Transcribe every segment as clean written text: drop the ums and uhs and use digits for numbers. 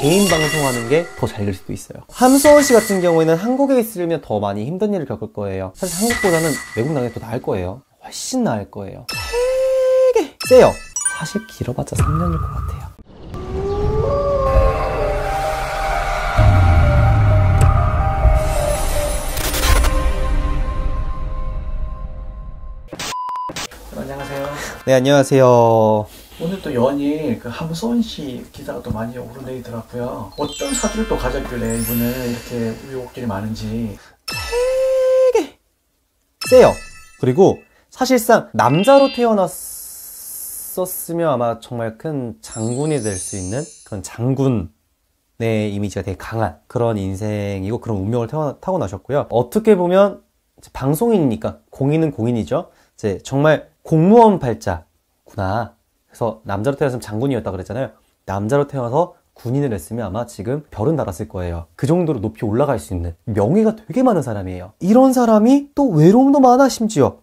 개인 방송하는 게 더 잘 될 수도 있어요. 함수원 씨 같은 경우에는 한국에 있으면 더 많이 힘든 일을 겪을 거예요. 사실 한국보다는 외국 나가는 게 더 나을 거예요. 훨씬 나을 거예요. 되게 세요. 사실 길어봤자 3년일 것 같아요. 안녕하세요. 네, 안녕하세요. 오늘 또 연일 그 함수원 씨 기사가 또 많이 오르내리더라고요. 어떤 사주를 또 가졌길래 이분은 이렇게 의혹들이 많은지. 되게 세요. 그리고 사실상 남자로 태어났었으면 아마 정말 큰 장군이 될 수 있는 그런 장군의 이미지가 되게 강한 그런 인생이고 그런 운명을 타고나셨고요. 어떻게 보면 방송인이니까 공인은 공인이죠. 이제 정말 공무원 팔자구나. 그래서 남자로 태어났으면 장군이었다 그랬잖아요. 남자로 태어나서 군인을 했으면 아마 지금 별은 달았을 거예요. 그 정도로 높이 올라갈 수 있는 명예가 되게 많은 사람이에요. 이런 사람이 또 외로움도 많아. 심지어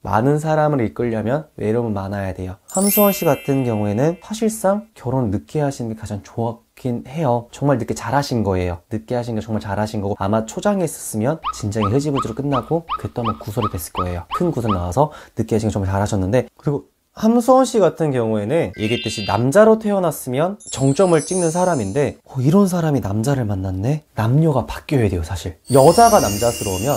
많은 사람을 이끌려면 외로움은 많아야 돼요. 함수원 씨 같은 경우에는 사실상 결혼을 늦게 하시는 게 가장 좋긴 해요. 정말 늦게 잘하신 거예요. 늦게 하신 게 정말 잘하신 거고, 아마 초장에 있었으면 진작에 흐지부지로 끝나고 그때 아마 구설이 됐을 거예요. 큰 구설 나와서 늦게 하신 게 정말 잘하셨는데, 그리고 함수원 씨 같은 경우에는 얘기했듯이 남자로 태어났으면 정점을 찍는 사람인데, 이런 사람이 남자를 만났네? 남녀가 바뀌어야 돼요. 사실 여자가 남자스러우면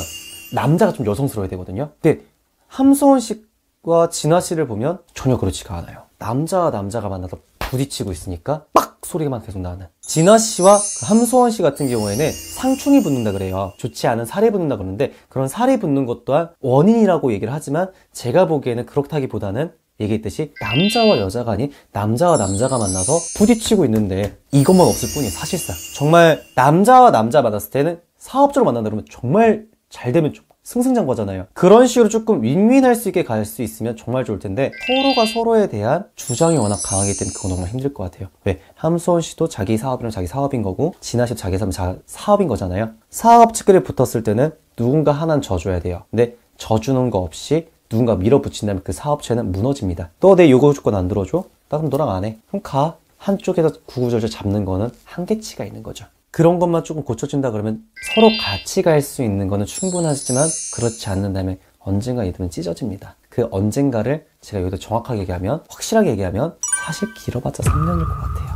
남자가 좀 여성스러워야 되거든요. 근데 함수원 씨와 진아 씨를 보면 전혀 그렇지가 않아요. 남자와 남자가 만나서 부딪히고 있으니까 빡 소리만 계속 나는. 진아 씨와 함수원 씨 같은 경우에는 상충이 붙는다 그래요. 좋지 않은 살이 붙는다 그러는데, 그런 살이 붙는 것 또한 원인이라고 얘기를 하지만 제가 보기에는 그렇다기보다는 얘기했듯이 남자와 여자가 아닌 남자와 남자가 만나서 부딪히고 있는데 이것만 없을 뿐이에요. 사실상 정말 남자와 남자 만났을 때는 사업적으로 만난다 그러면 정말 잘 되면 좀 승승장구하잖아요. 그런 식으로 조금 윈윈할 수 있게 갈 수 있으면 정말 좋을 텐데, 서로가 서로에 대한 주장이 워낙 강하기 때문에 그건 정말 힘들 것 같아요. 왜? 함수원 씨도 자기 사업이랑 자기 사업인 거고, 진아 씨도 자기 사업인 거잖아요. 사업 측근에 붙었을 때는 누군가 하나는 져줘야 돼요. 근데 져주는 거 없이 누군가 밀어붙인다면 그 사업체는 무너집니다. 너 내 요구 조건 안 들어줘? 나 그럼 너랑 안 해. 그럼 가. 한쪽에서 구구절절 잡는 거는 한계치가 있는 거죠. 그런 것만 조금 고쳐진다 그러면 서로 같이 갈 수 있는 거는 충분하지만, 그렇지 않는다면 언젠가 이들은 찢어집니다. 그 언젠가를 제가 여기서 정확하게 얘기하면, 확실하게 얘기하면 사실 길어봤자 3년일 것 같아요.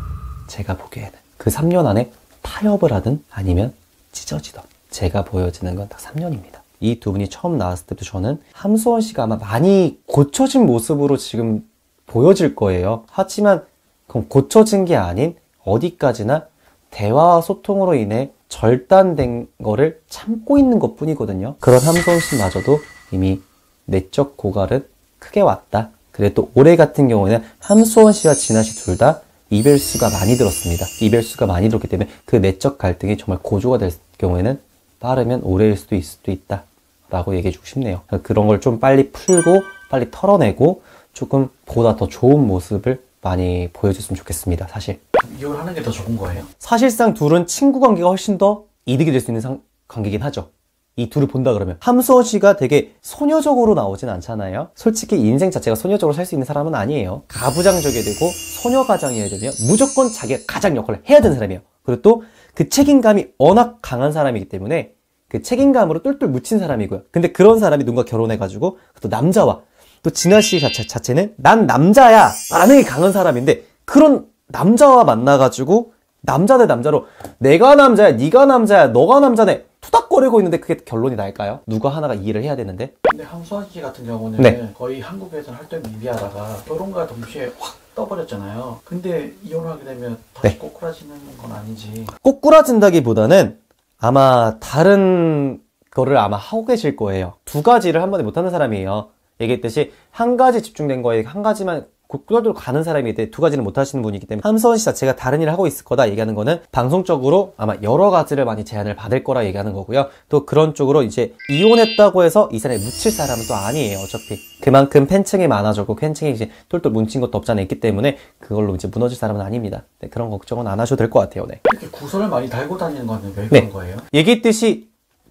제가 보기에는 그 3년 안에 타협을 하든 아니면 찢어지든 제가 보여지는 건 딱 3년입니다. 이 두 분이 처음 나왔을 때도 저는 함수원 씨가 아마 많이 고쳐진 모습으로 지금 보여질 거예요. 하지만 그럼 고쳐진 게 아닌 어디까지나 대화와 소통으로 인해 절단된 거를 참고 있는 것 뿐이거든요. 그런 함수원 씨마저도 이미 내적 고갈은 크게 왔다. 그래 또 올해 같은 경우에는 함수원 씨와 진아 씨 둘 다 이별수가 많이 들었습니다. 이별수가 많이 들었기 때문에 그 내적 갈등이 정말 고조가 될 경우에는 빠르면 올해일 수도 있을 수도 있다 라고 얘기해주고 싶네요. 그런 걸 좀 빨리 풀고 빨리 털어내고 조금 보다 더 좋은 모습을 많이 보여줬으면 좋겠습니다. 사실 이걸 하는 게 더 좋은 거예요? 사실상 둘은 친구 관계가 훨씬 더 이득이 될 수 있는 관계긴 하죠. 이 둘을 본다 그러면 함수원 씨가 되게 소녀적으로 나오진 않잖아요. 솔직히 인생 자체가 소녀적으로 살 수 있는 사람은 아니에요. 가부장적이어야 되고 소녀가장이어야 되면 무조건 자기가 가장 역할을 해야 되는 사람이에요. 그리고 또 그 책임감이 워낙 강한 사람이기 때문에 그 책임감으로 똘똘 묻힌 사람이고요. 근데 그런 사람이 누군가 결혼해가지고 또 남자와, 또 진아 씨 자체는 난 남자야 라는 게 강한 사람인데, 그런 남자와 만나가지고 남자 대 남자로 내가 남자야, 네가 남자야, 너가 남자네 투닥거리고 있는데 그게 결론이 날까요? 누가 하나가 이해를 해야 되는데. 근데 함수원 씨 같은 경우는 네. 거의 한국에서는 활동이 미비하다가 결혼과 동시에 확 떠버렸잖아요. 근데 이혼을 하게 되면 다시 네. 꼬꾸라지는 건 아니지. 꼬꾸라진다기보다는 아마 다른 거를 아마 하고 계실 거예요. 두 가지를 한 번에 못하는 사람이에요. 얘기했듯이 한 가지 집중된 거에 한 가지만 곧골로 가는 사람이기 때문에 두 가지는 못 하시는 분이기 때문에, 함수원 씨 자체가 다른 일을 하고 있을 거다 얘기하는 거는 방송적으로 아마 여러 가지를 많이 제안을 받을 거라 얘기하는 거고요. 또 그런 쪽으로 이제 이혼했다고 해서 이 사람이 묻힐 사람은 또 아니에요. 어차피 그만큼 팬층이 많아졌고 팬층이 이제 똘똘 뭉친 것도 없지 않아 있기 때문에 그걸로 이제 무너질 사람은 아닙니다. 네, 그런 걱정은 안 하셔도 될 것 같아요. 네. 이렇게 구설을 많이 달고 다니는 거는 왜 네. 그런 거예요? 얘기했듯이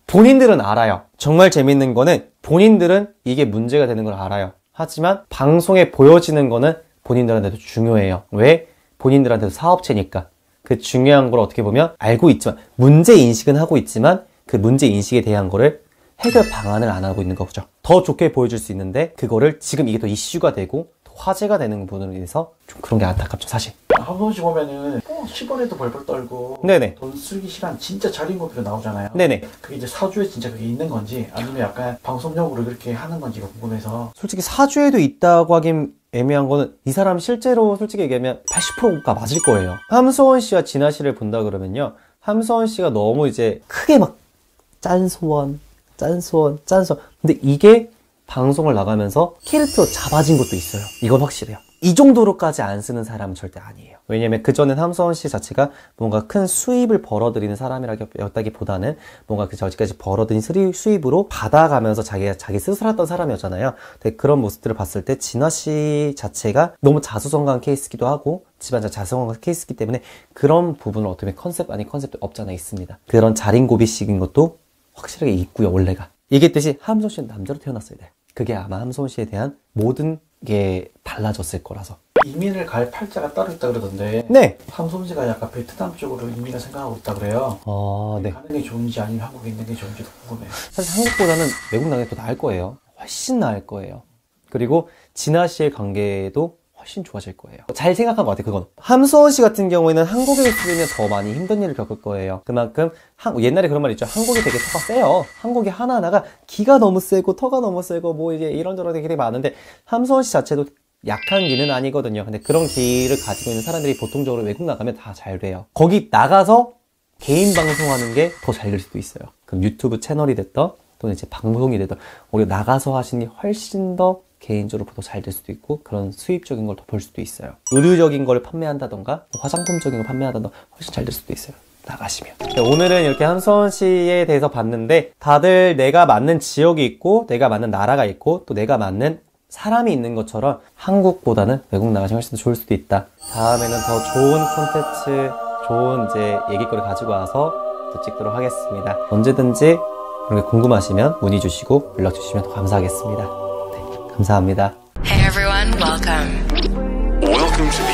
본인들은 알아요. 정말 재밌는 거는 본인들은 이게 문제가 되는 걸 알아요. 하지만 방송에 보여지는 거는 본인들한테도 중요해요. 왜? 본인들한테도 사업체니까. 그 중요한 걸 어떻게 보면 알고 있지만, 문제 인식은 하고 있지만 그 문제 인식에 대한 거를 해결 방안을 안 하고 있는 거죠. 더 좋게 보여줄 수 있는데 그거를 지금 이게 더 이슈가 되고 더 화제가 되는 부분으로 인해서 좀 그런 게 안타깝죠, 사실. 한 번씩 보면은 10원에도 벌벌 떨고 네네. 돈 쓰기 시간 진짜 자린고비가 나오잖아요. 네네. 그게 이제 사주에 진짜 그게 있는 건지 아니면 약간 방송용으로 그렇게 하는 건지가 궁금해서. 솔직히 사주에도 있다고 하긴 애매한 거는 이 사람 실제로 솔직히 얘기하면 80%가 맞을 거예요. 함소원 씨와 진아 씨를 본다 그러면요, 함소원 씨가 너무 이제 크게 막 짠소원 근데 이게 방송을 나가면서 캐릭터로 잡아진 것도 있어요. 이건 확실해요. 이 정도로까지 안 쓰는 사람은 절대 아니에요. 왜냐면 그전엔 함소원 씨 자체가 뭔가 큰 수입을 벌어들이는 사람이라기보다는 뭔가 그 저지까지 벌어들인 수입으로 받아가면서 자기 스스로 했던 사람이었잖아요. 근데 그런 모습들을 봤을 때 진아 씨 자체가 너무 자수성가한 케이스기도 하고 집안자 자수성가한 케이스이기 때문에 그런 부분을 어떻게 보면 컨셉 아닌 컨셉도 없지 않아 있습니다. 그런 자린고비식인 것도 확실하게 있고요, 원래가. 얘기했듯이 함소원 씨는 남자로 태어났어야 돼. 그게 아마 함소원 씨에 대한 모든 게 달라졌을 거라서. 이민을 갈 팔자가 따로 있다 그러던데. 네. 함소원 씨가 약간 베트남 쪽으로 이민을 생각하고 있다 그래요. 네. 가는 게 좋은지 아니면 한국에 있는 게 좋은지도 궁금해요. 사실 한국보다는 외국 나는 게 더 나을 거예요. 훨씬 나을 거예요. 그리고 진아 씨의 관계도 훨씬 좋아질 거예요. 잘 생각한 것 같아요, 그건. 함소원 씨 같은 경우에는 한국에 있으면 더 많이 힘든 일을 겪을 거예요. 그만큼 옛날에 그런 말 있죠. 한국이 되게 터가 세요. 한국이 하나하나가 기가 너무 세고 터가 너무 세고 뭐 이제 이런저런 되게 많은데 함소원 씨 자체도 약한 기는 아니거든요. 근데 그런 기를 가지고 있는 사람들이 보통적으로 외국 나가면 다 잘 돼요. 거기 나가서 개인 방송하는 게 더 잘 될 수도 있어요. 그럼 유튜브 채널이 됐던 또는 이제 방송이 됐던 오히려 나가서 하시는 게 훨씬 더 개인적으로 더 잘 될 수도 있고 그런 수입적인 걸 더 볼 수도 있어요. 의류적인 걸 판매한다던가 화장품적인 걸 판매한다던가 훨씬 잘 될 수도 있어요, 나가시면. 오늘은 이렇게 함소원 씨에 대해서 봤는데 다들 내가 맞는 지역이 있고 내가 맞는 나라가 있고 또 내가 맞는 사람이 있는 것처럼 한국보다는 외국 나가시면 훨씬 더 좋을 수도 있다. 다음에는 더 좋은 콘텐츠, 좋은 이제 얘기거리 가지고 와서 또 찍도록 하겠습니다. 언제든지 그런 게 궁금하시면 문의 주시고 연락 주시면 더 감사하겠습니다. 감사합니다. Hey everyone, welcome. Welcome to the